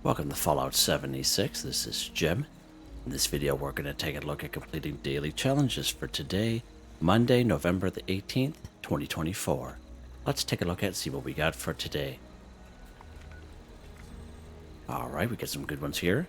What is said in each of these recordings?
Welcome to Fallout 76. This is Jim. In this video, we're going to take a look at completing daily challenges for today, Monday, November the 18th, 2024. Let's take a look at see what we got for today. Alright, we got some good ones here.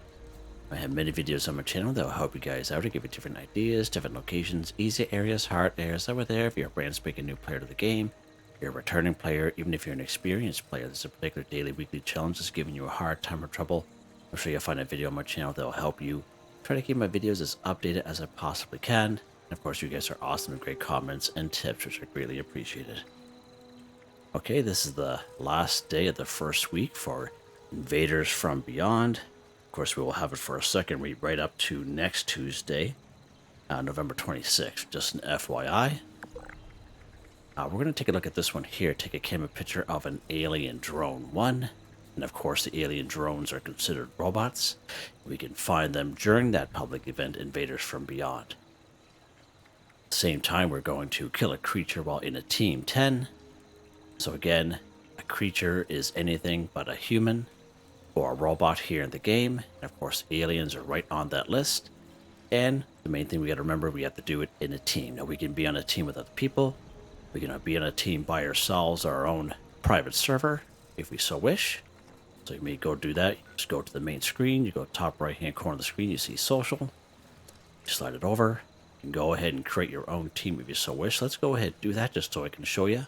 I have many videos on my channel that will help you guys out to give you different ideas, different locations, easy areas, hard areas over there. If you're a brand spanking new player to the game, you're a returning player, even if you're an experienced player, there's a particular daily, weekly challenge that's giving you a hard time or trouble. I'm sure you'll find a video on my channel that will help you. Try to keep my videos as updated as I possibly can. And of course, you guys are awesome with great comments and tips, which I greatly appreciated. Okay, this is the last day of the first week for Invaders from Beyond. Of course, we will have it for a second read right up to next Tuesday, November 26th. Just an FYI. We're going to take a look at this one here. Take a camera picture of an alien drone 1. And of course, the alien drones are considered robots. We can find them during that public event, Invaders from Beyond. At the same time, we're going to kill a creature while in a Team 10. So again, a creature is anything but a human or a robot here in the game. And of course, aliens are right on that list. And the main thing we got to remember, we have to do it in a team. Now, we can be on a team with other people. We can be on a team by ourselves, our own private server, if we so wish. So you may go do that. You just go to the main screen. You go top right-hand corner of the screen. You see social. You slide it over. You can go ahead and create your own team if you so wish. Let's go ahead and do that just so I can show you.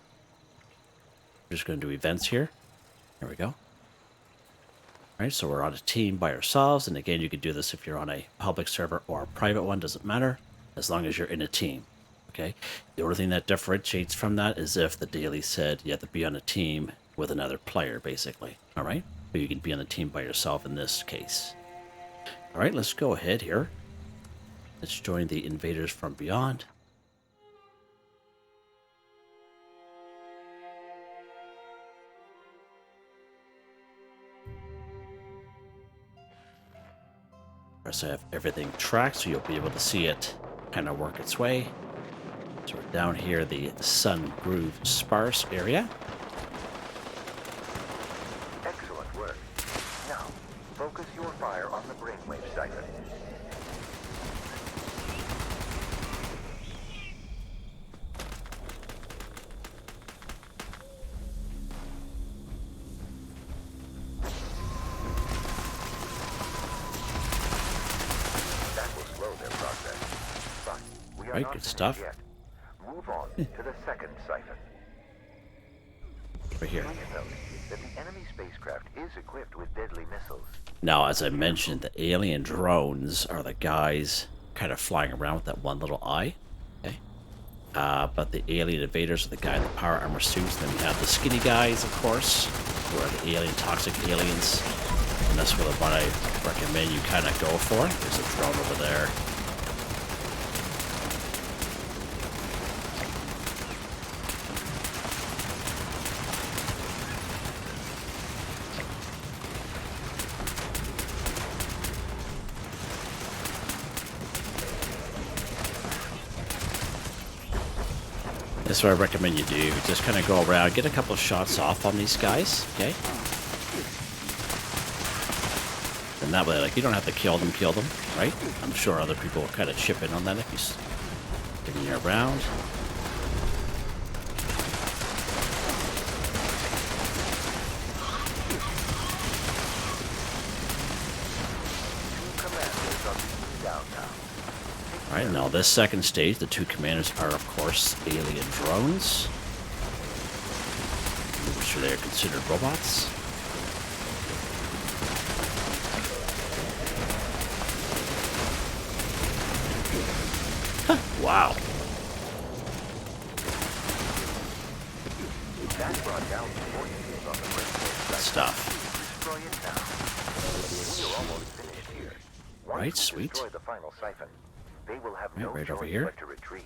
We're just going to do events here. There we go. All right, so we're on a team by ourselves. And again, you can do this if you're on a public server or a private one. Doesn't matter, as long as you're in a team. Okay, the only thing that differentiates from that is if the daily said you have to be on a team with another player, basically. All right, but you can be on a team by yourself in this case. All right, let's go ahead here. Let's join the Invaders from Beyond. So I have everything tracked, so you'll be able to see it kind of work its way. So we're down here, the Sun Groove Sparse area. Excellent work. Now, focus your fire on the brainwave siphon. That will slow their progress. But we are Right, not good finished stuff. yet. Move on to the second siphon. Right here. Please note that the enemy spacecraft is equipped with deadly missiles. Now, as I mentioned, the alien drones are the guys kind of flying around with that one little eye. Okay. But the alien invaders are the guy in the power armor suits. Then we have the skinny guys, of course, who are the alien toxic aliens. And that's really what I recommend you kind of go for. There's a drone over there. That's what I recommend you do. Just kind of go around, get a couple of shots off on these guys, okay? And that way, like, you don't have to kill them, right? I'm sure other people will kind of chip in on that if you're getting around. Alright, now this second stage, the two commanders are, of course, alien drones. Which they are considered robots. Huh, wow. That brought down the forces on the brainwave Good siphon. stuff. Destroy it now. We are almost finished here. Once Right, we sweet. destroy the final siphon, they will have Right, no right over choice here. but to retreat.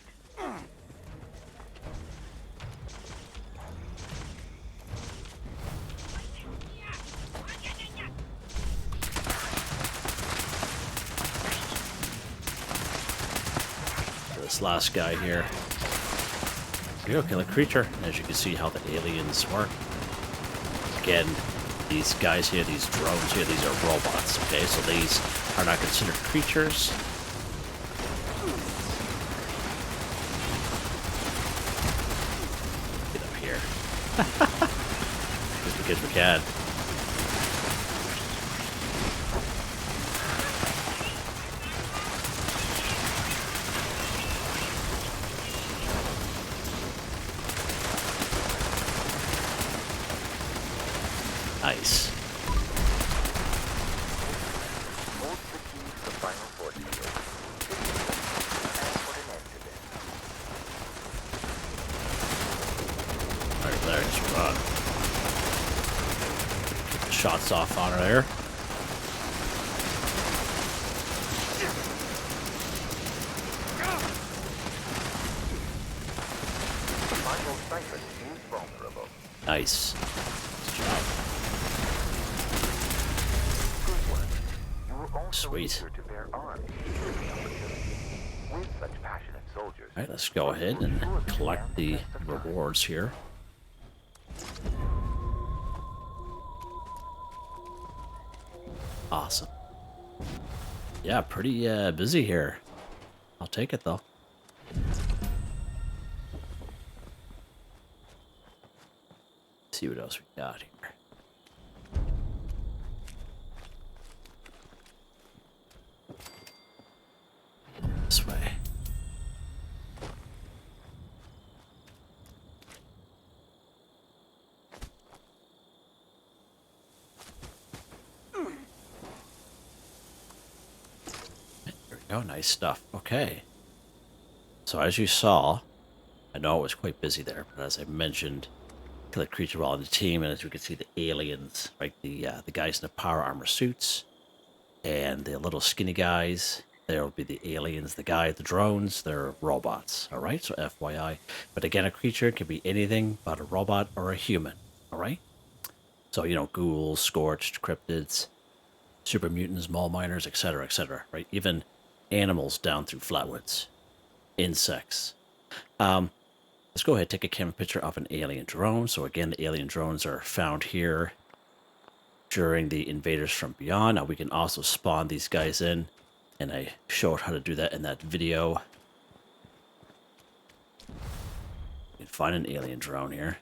This last guy here. Here you go, kill a creature. As you can see how the aliens work. Again, These guys here, these drones here, these are robots, okay? So these are not considered creatures. Get up here. Just because we can. Nice. Hold the key to the final force field. And put an end to this. Alright, there, just run. Keep the shots off on her there. The final siphon is vulnerable. Nice. Good job. Good work. You were also Sweet. eager to bear arms. With such passionate soldiers, Alright, let's go ahead and collect the rewards here. Awesome. Yeah, pretty busy here. I'll take it though. See what else we got here. This way. There we go, nice stuff. Okay. So as you saw, I know it was quite busy there, but as I mentioned, kill a creature while on the team, and as you can see, the aliens, right? The guys in the power armor suits, and the little skinny guys. There will be the aliens, the drones. They're robots. All right, so FYI. But again, a creature can be anything but a robot or a human. All right. So you know, ghouls, scorched, cryptids, super mutants, mole miners, etc., right? Even animals down through flatwoods, insects. Let's go ahead and take a camera picture of an alien drone. So again, the alien drones are found here during the Invaders from Beyond. Now we can also spawn these guys in, and I showed how to do that in that video. You can find an alien drone here.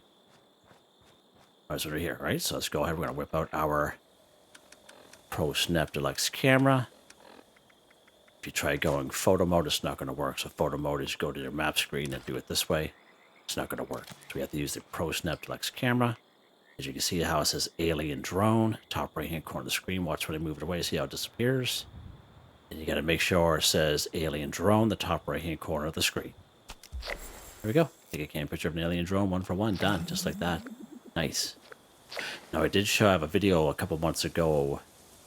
All right, so they're here, right? So let's go ahead. We're going to whip out our Pro Snap Deluxe camera. If you try going photo mode, it's not going to work. So photo mode is go to your map screen and do it this way. It's not going to work. So we have to use the Pro Snap Deluxe camera. As you can see how it says alien drone, top right hand corner of the screen. Watch when I move it away, see how it disappears. And you got to make sure it says alien drone, the top right hand corner of the screen. There we go. Take a camera picture of an alien drone, 1 for 1, done, just like that. Nice. Now I did have a video a couple months ago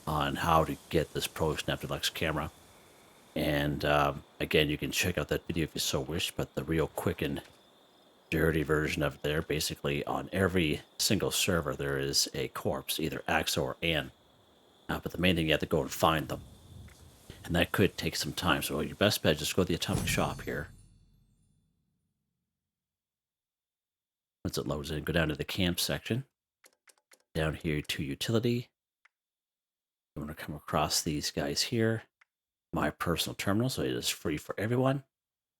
on how to get this Pro Snap Deluxe camera. And again, you can check out that video if you so wish, but the real quick and dirty version of it there, basically on every single server there is a corpse, either AXO or AN. But the main thing, you have to go and find them. And that could take some time, so your best bet is just go to the Atomic Shop here. Once it loads in, go down to the camp section. Down here to utility. You want to come across these guys here. My personal terminal, so it is free for everyone.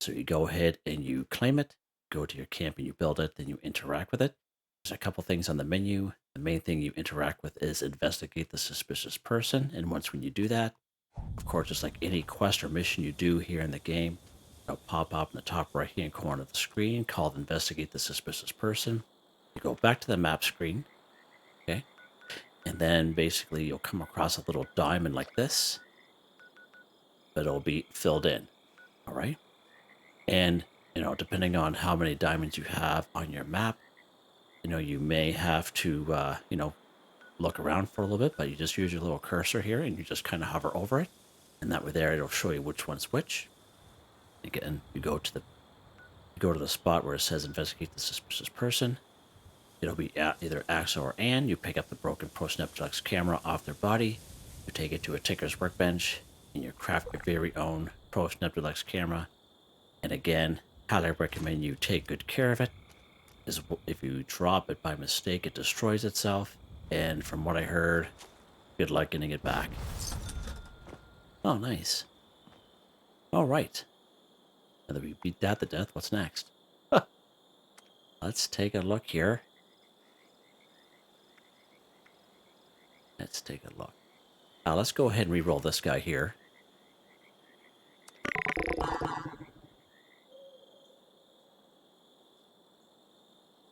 So you go ahead and you claim it, go to your camp and you build it, then you interact with it. There's a couple things on the menu. The main thing you interact with is investigate the suspicious person. And once when you do that, of course, just like any quest or mission you do here in the game, it'll pop up in the top right hand corner of the screen called investigate the suspicious person. You go back to the map screen, okay? And then basically you'll come across a little diamond like this, but it'll be filled in, all right? And, you know, depending on how many diamonds you have on your map, you know, you may have to, you know, look around for a little bit, but you just use your little cursor here and you just kind of hover over it. And that way there, it'll show you which one's which. Again, you go to the spot where it says investigate the suspicious person. It'll be either AXO or AN. You pick up the broken Pro Snap Deluxe camera off their body. You take it to a Tinker's Workbench and you craft your very own Pro Snap Deluxe camera. And again, highly recommend you take good care of it, because if you drop it by mistake, it destroys itself. And from what I heard, good luck getting it back. Oh, nice. All right. Now that we beat that to death, what's next? Let's take a look here. Let's take a look. Let's go ahead and re-roll this guy here.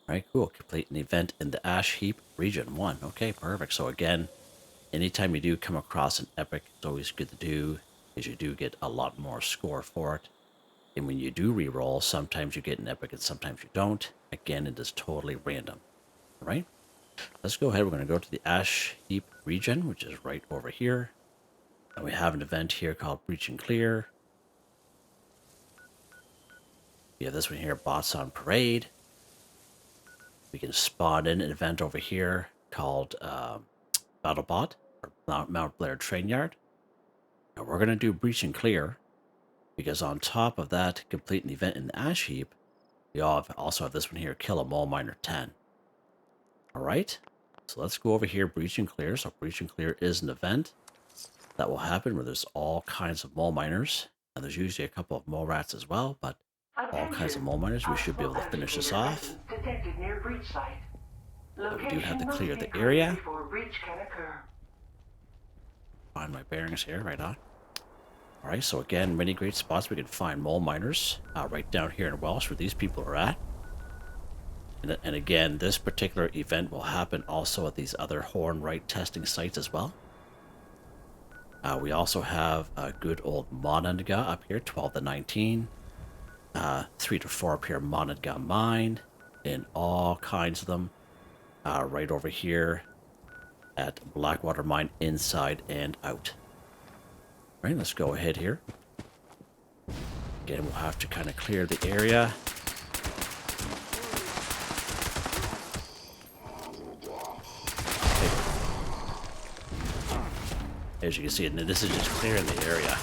All right, cool. Complete an event in the Ash Heap Region 1. Okay, perfect. So again, anytime you do come across an epic, it's always good to do, because you do get a lot more score for it. And when you do re-roll, sometimes you get an epic and sometimes you don't. Again, it is totally random. All right? Let's go ahead. We're going to go to the Ash Heap region, which is right over here. And we have an event here called Breach and Clear. We have this one here, Bots on Parade. We can spawn in an event over here called BattleBot, or Mount Blair Train Yard. Now we're going to do Breach and Clear, because on top of that, complete an event in the Ash Heap, we also have this one here, Kill a Mole Miner 10. Alright, so let's go over here, Breach and Clear. So Breach and Clear is an event that will happen where there's all kinds of mole miners, and there's usually a couple of mole rats as well, but all kinds of mole miners. We should be able to finish this off. But we do have to clear the area. Find my bearings here, right on. Alright, so again, many great spots we can find mole miners right down here in Welsh where these people are at. And again, this particular event will happen also at these other Hornwright testing sites as well. We also have a good old Monadga up here, 12 to 19. 3 to 4 up here, Monadga Mine, and all kinds of them. Right over here at Blackwater Mine, inside and out. Right, let's go ahead here. Again, we'll have to kind of clear the area. As you can see, this is just clearing the area.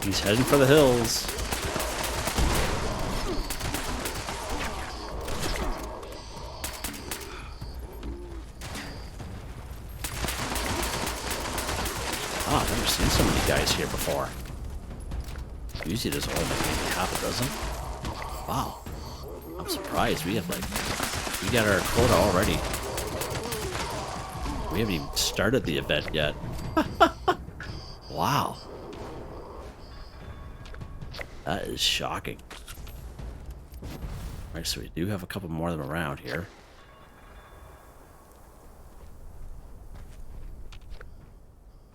He's heading for the hills. Oh, I've never seen so many guys here before. Usually there's only maybe half a dozen. Wow. I'm surprised. We got our quota already. We haven't even started the event yet. Wow. That is shocking. Alright, so we do have a couple more of them around here.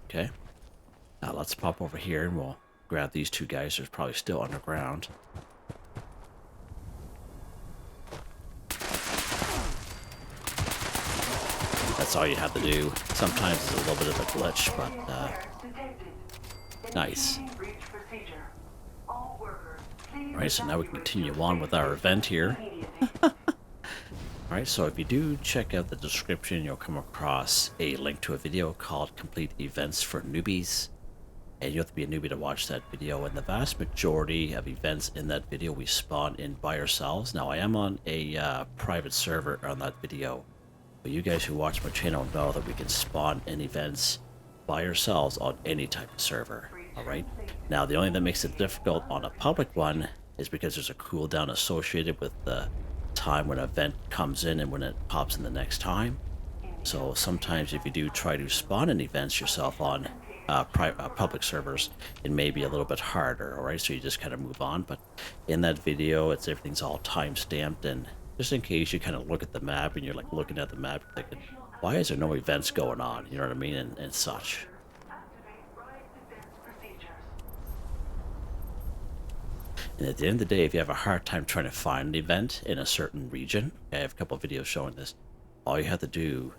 Okay. Now let's pop over here and we'll grab these two guys. They're probably still underground. That's all you have to do. Sometimes it's a little bit of a glitch, but nice. Alright, so now we can continue on with our event here. Alright, so if you do check out the description, you'll come across a link to a video called Complete Events for Newbies. And you have to be a newbie to watch that video. And the vast majority of events in that video we spawn in by ourselves. Now, I am on a private server on that video. But you guys who watch my channel know that we can spawn in events by ourselves on any type of server. Alright? Now, the only thing that makes it difficult on a public one is because there's a cooldown associated with the time when an event comes in and when it pops in the next time. So sometimes if you do try to spawn in events yourself on public servers, it may be a little bit harder, alright? So you just kind of move on. But in that video, everything's all time-stamped, and just in case you kind of look at the map and you're like looking at the map thinking, why is there no events going on? You know what I mean? And such. And at the end of the day, if you have a hard time trying to find an event in a certain region, I have a couple of videos showing this, all you have to do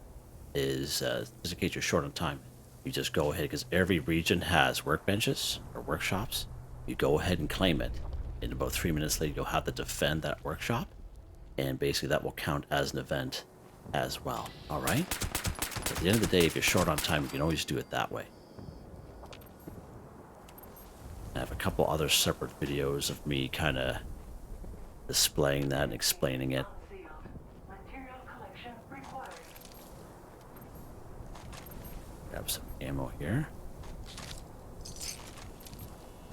is, just in case you're short on time, you just go ahead, because every region has workbenches or workshops. You go ahead and claim it. in about 3 minutes later, you'll have to defend that workshop. And basically that will count as an event as well. All right? So at the end of the day, if you're short on time, you can always do it that way. I have a couple other separate videos of me kind of displaying that and explaining it. Grab some ammo here.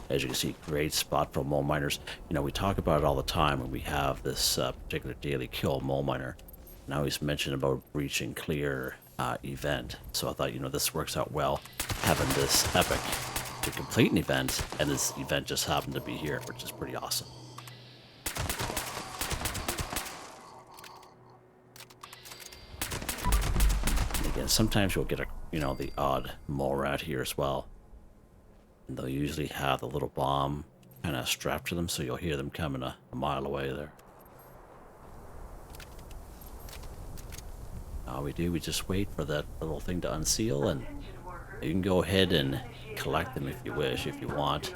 As you can see, great spot for mole miners. You know, we talk about it all the time when we have this particular daily kill mole miner. And I always mention about breach and clear event. So I thought, you know, this works out well, having this epic to complete an event, and this event just happened to be here, which is pretty awesome. And again, sometimes you'll get a, you know, the odd mole rat here as well. And they'll usually have the little bomb kind of strapped to them, so you'll hear them coming a mile away there. All we do, we just wait for that little thing to unseal, and you can go ahead and collect them if you wish, if you want.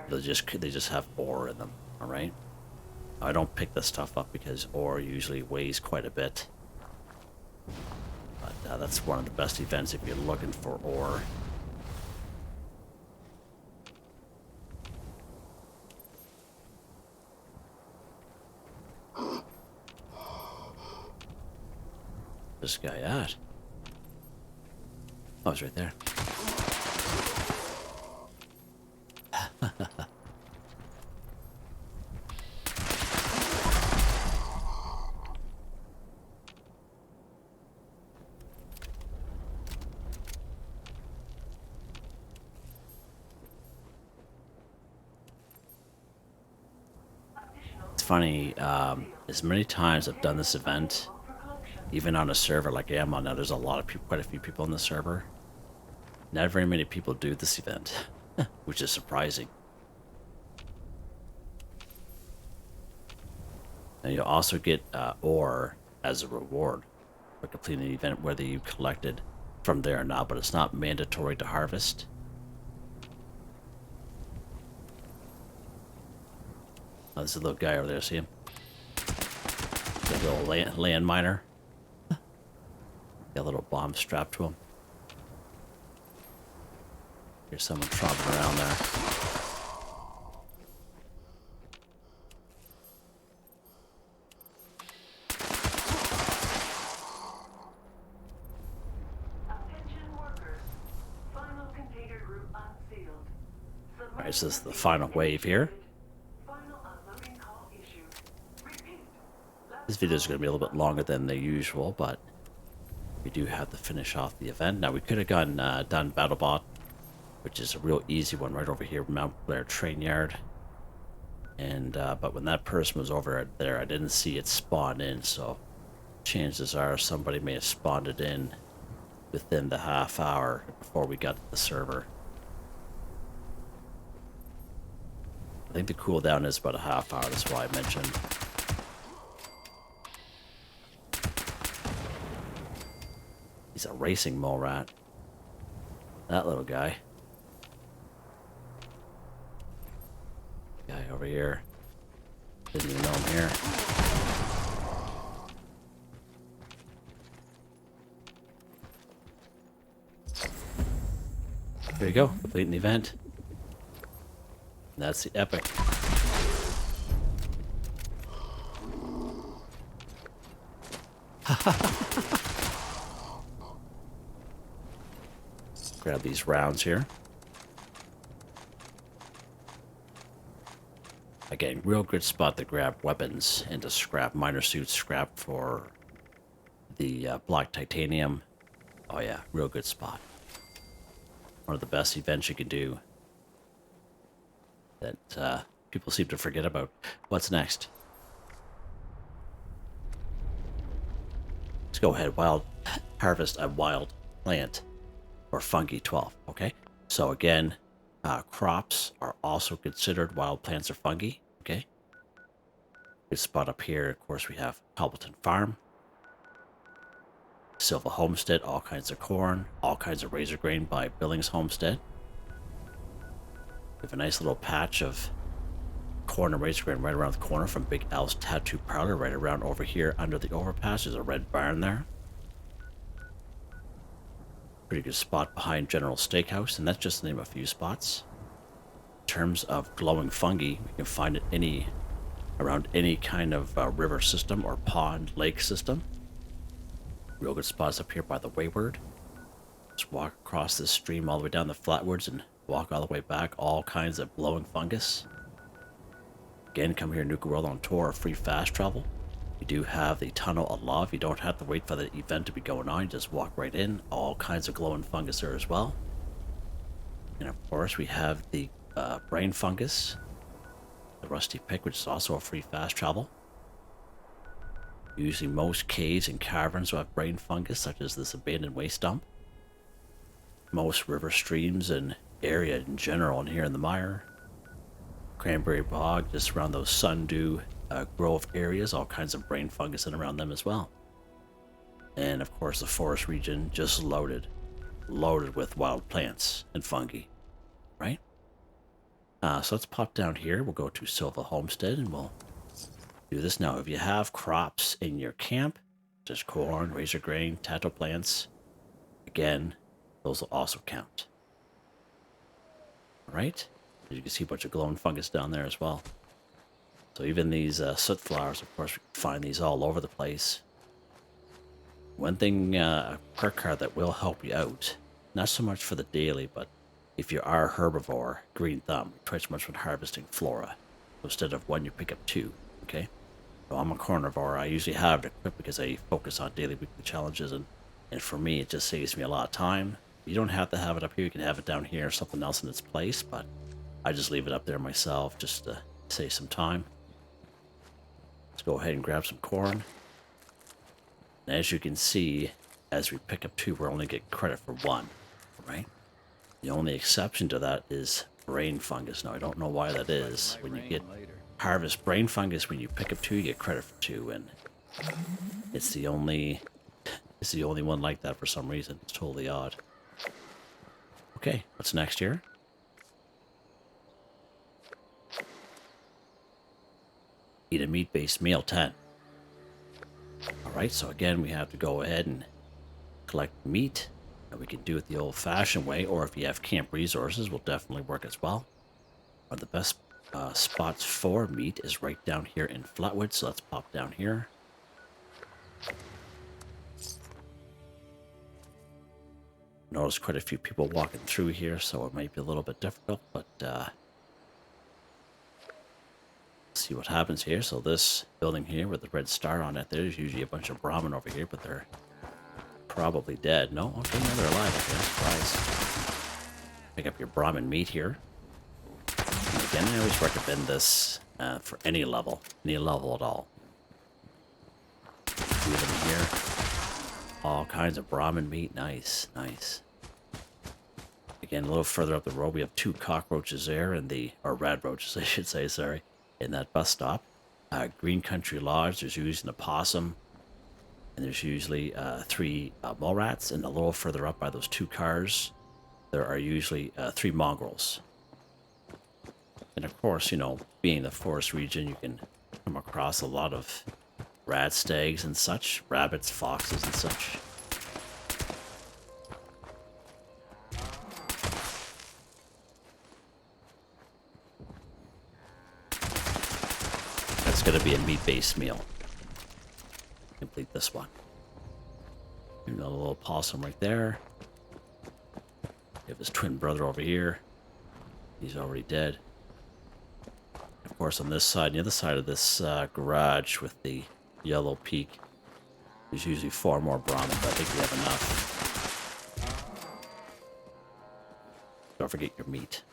They just have ore in them, all right? I don't pick this stuff up because ore usually weighs quite a bit. But that's one of the best events if you're looking for ore. This guy at? Oh, it's right there. It's funny, as many times I've done this event, even on a server like I am on now, there's a lot of people, quite a few people on the server. Not very many people do this event, which is surprising. And you'll also get ore as a reward for completing the event, whether you collected from there or not, but it's not mandatory to harvest. Oh, there's a little guy over there, see him? The little land miner. Got a little bomb strapped to him. Here's someone tromping around there. Alright, so this is the final wave here. This video is going to be a little bit longer than the usual, but we do have to finish off the event. Now, we could have done BattleBot, which is a real easy one right over here, Mount Blair Train Yard. And but when that person was over there, I didn't see it spawn in, so chances are somebody may have spawned it in within the half hour before we got to the server. I think the cooldown is about a half hour, that's why I mentioned. He's a racing mole rat. That little guy. Guy over here. Didn't even know I'm here. There you go, completing the event. And that's the epic. Grab these rounds here. Again, real good spot to grab weapons and to scrap miner suits, scrap for the black titanium. Oh yeah, real good spot. One of the best events you can do that people seem to forget about. What's next? Let's go ahead. Harvest a wild plant or fungi 12. Okay. So again, crops are also considered wild plants or fungi. Okay. Good spot up here. Of course, we have Cobbleton Farm, Silva Homestead, all kinds of corn, all kinds of razor grain by Billings Homestead. We have a nice little patch of corner razor right around the corner from Big Al's Tattoo Parlor, right around over here under the overpass. There's a red barn there. Pretty good spot behind General Steakhouse, and that's just to name a few spots. In terms of glowing fungi, you can find it around any kind of river system or pond, lake system. Real good spots up here by the Wayward. Just walk across this stream all the way down the flatwoods and walk all the way back. All kinds of glowing fungus. Again, come here, Nuka World on tour, free fast travel. You do have the Tunnel of Love. You don't have to wait for the event to be going on. You just walk right in. All kinds of glowing fungus there as well. And of course, we have the brain fungus, the rusty pick, which is also a free fast travel. Usually most caves and caverns will have brain fungus, such as this abandoned waste dump. Most river streams and area in general, and here in the mire. Cranberry bog, just around those sundew grove areas, all kinds of brain fungus in around them as well. And of course the forest region just loaded with wild plants and fungi, right? So let's pop down here. We'll go to Silva Homestead and we'll do this now. If you have crops in your camp, just corn, razor grain, tato plants, again, those will also count. All right? You can see a bunch of glowing fungus down there as well. So even these soot flowers, of course, we can find these all over the place. One thing, a perk card that will help you out, not so much for the daily, but if you are a herbivore, green thumb, twice much when harvesting flora. So instead of one, you pick up two, okay? So I'm a carnivore. I usually have it equipped because I focus on daily, weekly challenges, and for me, it just saves me a lot of time. You don't have to have it up here. You can have it down here or something else in its place, but I just leave it up there myself just to save some time. Let's go ahead and grab some corn. And as you can see, as we pick up two, we're only getting credit for one, right? The only exception to that is brain fungus. Now, I don't know why that is. When you get harvest brain fungus, when you pick up two, you get credit for two, and it's the only one like that for some reason. It's totally odd. Okay, what's next here? Eat a meat-based meal 10. Alright, so again, we have to go ahead and collect meat. And we can do it the old-fashioned way, or if you have camp resources, will definitely work as well. One of the best spots for meat is right down here in Flatwood, so let's pop down here. Notice quite a few people walking through here, so it might be a little bit difficult, but see what happens here. So this building here with the red star on it, there's usually a bunch of Brahmin over here, but they're probably dead. No? Okay, no, they're alive. Okay, surprise. Pick up your Brahmin meat here. And again, I always recommend this for any level at all. See them here. All kinds of Brahmin meat. Nice, nice. Again, a little further up the road, we have two cockroaches there, or rad roaches, I should say, sorry, in that bus stop. Green Country Lodge, there's usually an opossum, and there's usually 3 mole rats, and a little further up by those 2 cars, there are usually 3 mongrels. And of course, you know, being the forest region, you can come across a lot of rat stags and such, rabbits, foxes, and such. That's going to be a meat-based meal. Complete this one. Another little possum right there. We have his twin brother over here. He's already dead. Of course, on this side, the other side of this garage with the yellow peak, there's usually 4 more Brahmin, but I think we have enough. Don't forget your meat.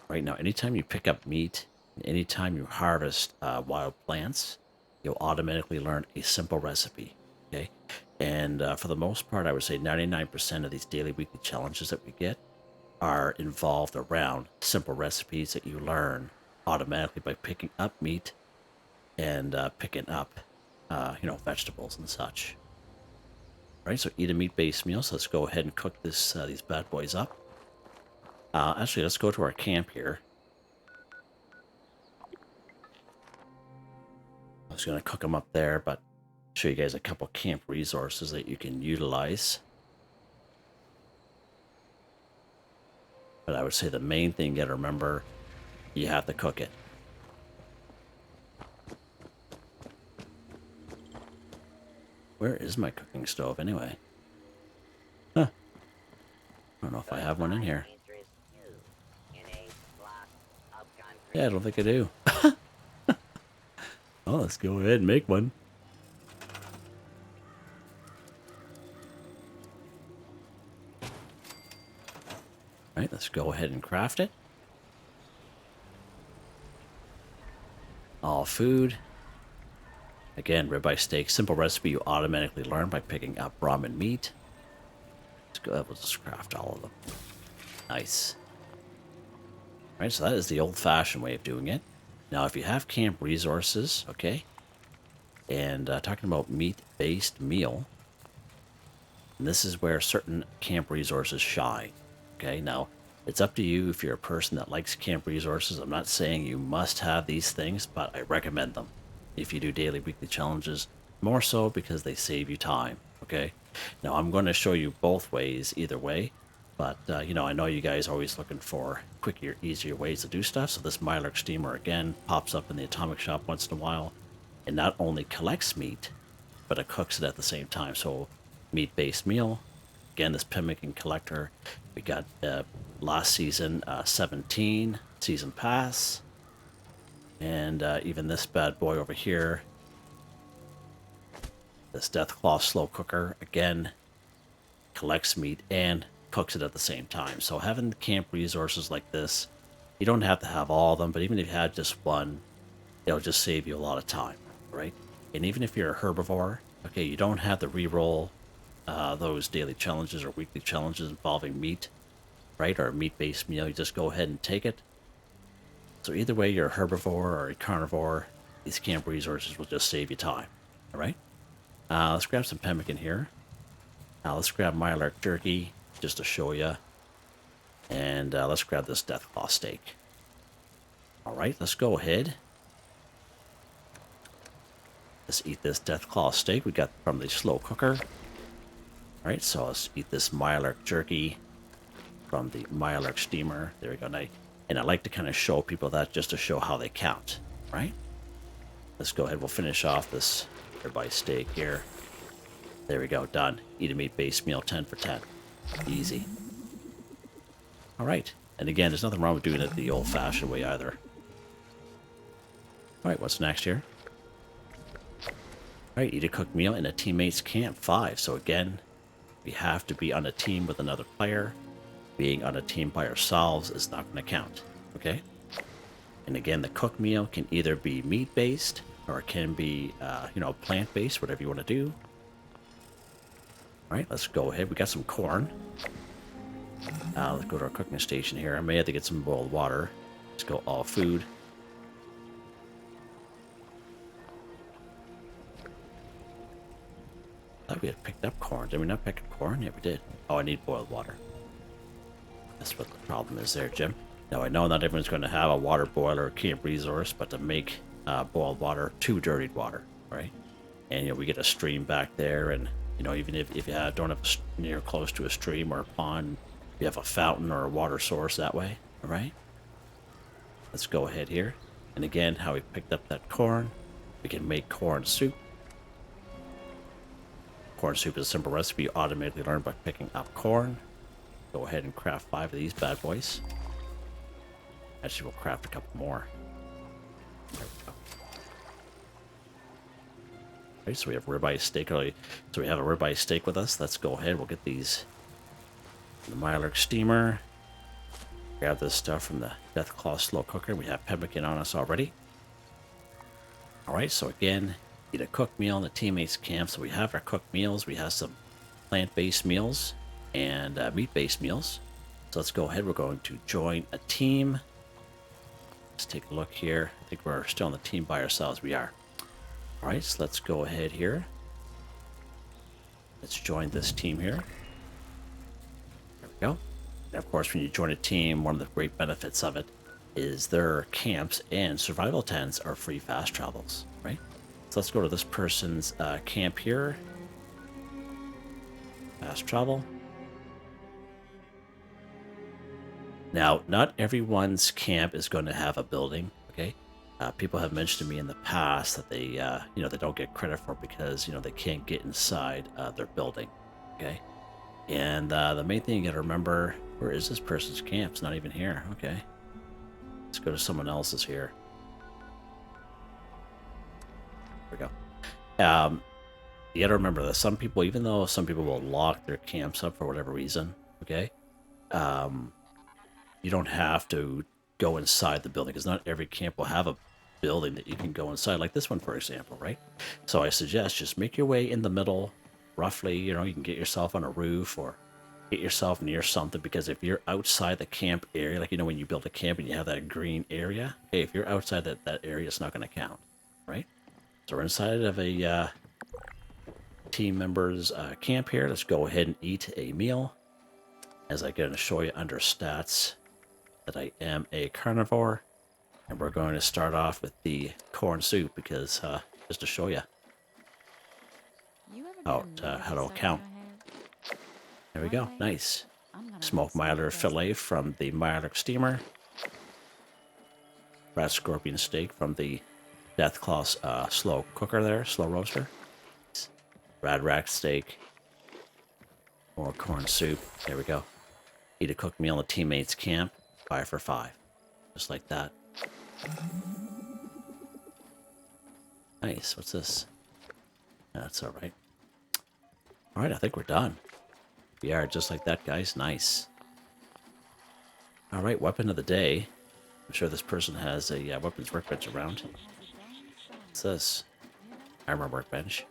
Right now, anytime you pick up meat, and anytime you harvest wild plants, you'll automatically learn a simple recipe, okay? And for the most part, I would say 99% of these daily, weekly challenges that we get are involved around simple recipes that you learn automatically by picking up meat and picking up, vegetables and such. All right, so eat a meat-based meal. So let's go ahead and cook these bad boys up. Actually, let's go to our camp here. was going to cook them up there, but show you guys a couple camp resources that you can utilize. But I would say the main thing you got to remember, you have to cook it. Where is my cooking stove anyway? Huh. I don't know if I have one in here. Yeah, I don't think I do. Oh, let's go ahead and make one. All right, let's go ahead and craft it. All food. Again, ribeye steak, simple recipe you automatically learn by picking up Brahmin meat. Let's go ahead, we'll just craft all of them. Nice. All right, so that is the old-fashioned way of doing it. Now, if you have camp resources, okay, and talking about meat-based meal, and this is where certain camp resources shine. Okay, now it's up to you if you're a person that likes camp resources. I'm not saying you must have these things, but I recommend them if you do daily, weekly challenges, more so because they save you time. Okay, now I'm going to show you both ways, either way, but you know, I know you guys are always looking for quicker, easier ways to do stuff. So this Mylark steamer again pops up in the atomic shop once in a while, and not only collects meat, but it cooks it at the same time. So meat-based meal. Again, this pemmican collector, we got last season 17 season pass, and even this bad boy over here, this Deathclaw slow cooker, again collects meat and cooks it at the same time. So having camp resources like this, you don't have to have all of them, but even if you had just one, it'll just save you a lot of time, right? And even if you're a herbivore, okay, you don't have to re-roll those daily challenges or weekly challenges involving meat, right? Or a meat-based meal. You just go ahead and take it. So either way, you're a herbivore or a carnivore, these camp resources will just save you time, all right? Let's grab some pemmican here. Let's grab Mylark jerky just to show you. And let's grab this Deathclaw steak. All right, let's go ahead. Let's eat this Deathclaw steak we got from the slow cooker. All right, so let's eat this Mylark jerky from the Mylark steamer. There we go. And I like to kind of show people that just to show how they count, right? Let's go ahead. We'll finish off this ribeye steak here. There we go. Done. Eat a meat-based meal, 10 for 10. Easy. All right. And again, there's nothing wrong with doing it the old-fashioned way either. All right, what's next here? All right, eat a cooked meal in a teammate's camp 5. So again, we have to be on a team with another player. Being on a team by ourselves is not going to count, okay? And again, the cooked meal can either be meat-based or it can be, you know, plant-based, whatever you want to do. All right, let's go ahead. We got some corn. Let's go to our cooking station here. I may have to get some boiled water. Let's go all food. I thought we had picked up corn. Did we not pick up corn? Yeah, we did. Oh, I need boiled water. That's what the problem is there, Jim. Now, I know not everyone's going to have a water boiler or camp resource, but to make boiled water, 2 dirtied water, right? And, you know, we get a stream back there, and, you know, even if you don't have near close to a stream or a pond, you have a fountain or a water source that way, all right? Let's go ahead here. And again, how we picked up that corn, we can make corn soup. Corn soup is a simple recipe you automatically learn by picking up corn. Go ahead and craft 5 of these bad boys. Actually, we'll craft a couple more. There we go. Okay, so we have ribeye steak. So we have a ribeye steak with us. Let's go ahead. We'll get these in the Mylark steamer. Grab this stuff from the Deathclaw slow cooker. We have pemmican on us already. All right, so again, eat a cooked meal in the teammates camp. So we have our cooked meals. We have some plant-based meals and meat-based meals. So let's go ahead. We're going to join a team. Let's take a look here. I think we're still on the team by ourselves. We are. All right, so let's go ahead here. Let's join this team here. There we go. And of course, when you join a team, one of the great benefits of it is their camps and survival tents are free fast travels, right? So let's go to this person's camp here. Fast travel. Now, not everyone's camp is going to have a building, okay? People have mentioned to me in the past that they, they don't get credit for it because, they can't get inside their building, okay? And the main thing you got to remember, where is this person's camp? It's not even here, okay? Let's go to someone else's here. There we go. You got to remember that some people, even though some people will lock their camps up for whatever reason, okay? You don't have to go inside the building because not every camp will have a building that you can go inside, like this one, for example, right? So I suggest just make your way in the middle, roughly. You can get yourself on a roof or get yourself near something, because if you're outside the camp area, like, when you build a camp and you have that green area, hey, if you're outside that area, it's not going to count, right? So we're inside of a team member's camp here. Let's go ahead and eat a meal. As I'm going to show you under stats that I am a carnivore, and we're going to start off with the corn soup because just to show you how to count. There we go, nice. Smoked Mylar fillet from the Mylar steamer. Rat scorpion steak from the Deathclaw slow cooker there, slow roaster. Rad rack steak. More corn soup. There we go. Eat a cooked meal in a teammate's camp. 5 for 5. Just like that. Nice. What's this? That's alright. Alright, I think we're done. We are just like that, guys. Nice. Alright, weapon of the day. I'm sure this person has a weapons workbench around. What's this? Armor workbench.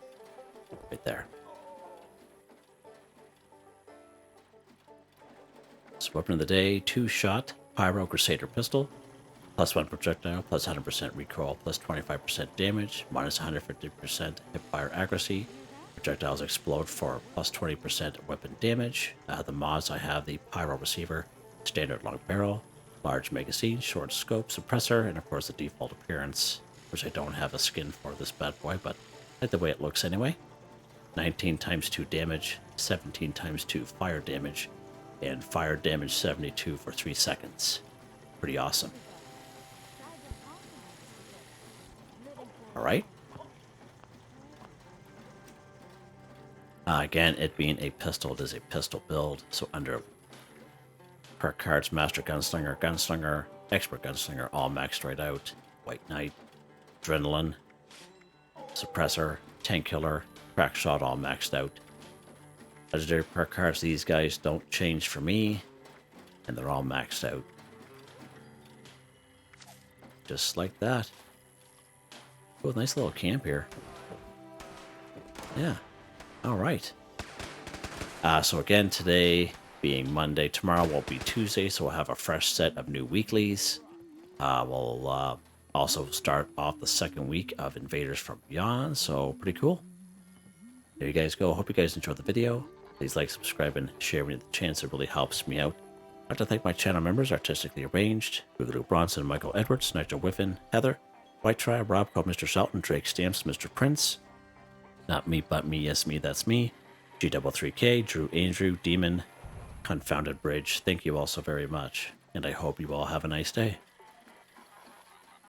Right there. So weapon of the day, 2-shot Pyro Crusader pistol. +1 projectile, +100% recoil, +25% damage, -150% hipfire accuracy. Projectiles explode for +20% weapon damage. The mods, I have the Pyro Receiver, standard long barrel, large magazine, short scope, suppressor, and of course the default appearance, which I don't have a skin for this bad boy, but I like the way it looks anyway. 19 times 2 damage, 17 times 2 fire damage, and fire damage 72 for 3 seconds. Pretty awesome. Alright. Again, it being a pistol, it is a pistol build. So under perk cards, Master Gunslinger, Gunslinger, Expert Gunslinger, all maxed right out. White Knight, Adrenaline, Suppressor, Tank Killer, Crack Shot, all maxed out. Legendary perk cards, these guys don't change for me, and they're all maxed out. Just like that. Oh, nice little camp here. Yeah. Alright. So again, today being Monday, tomorrow will be Tuesday, so we'll have a fresh set of new weeklies. We'll also start off the second week of Invaders from Beyond, so pretty cool. There you guys go. Hope you guys enjoyed the video. Please like, subscribe, and share with the chance. It really helps me out. I'd like to thank my channel members, Artistically Arranged, Boogaloo Bronson, Michael Edwards, Nigel Wiffen, Heather, Whitetribe, Robco, Mr. Shelton, Drake Stamps, Mr.Prince, NotMeButMeYesMeThatsMe, G33K, Drew Andrew, Demon, Confoundedbridge. Thank you all so very much, and I hope you all have a nice day.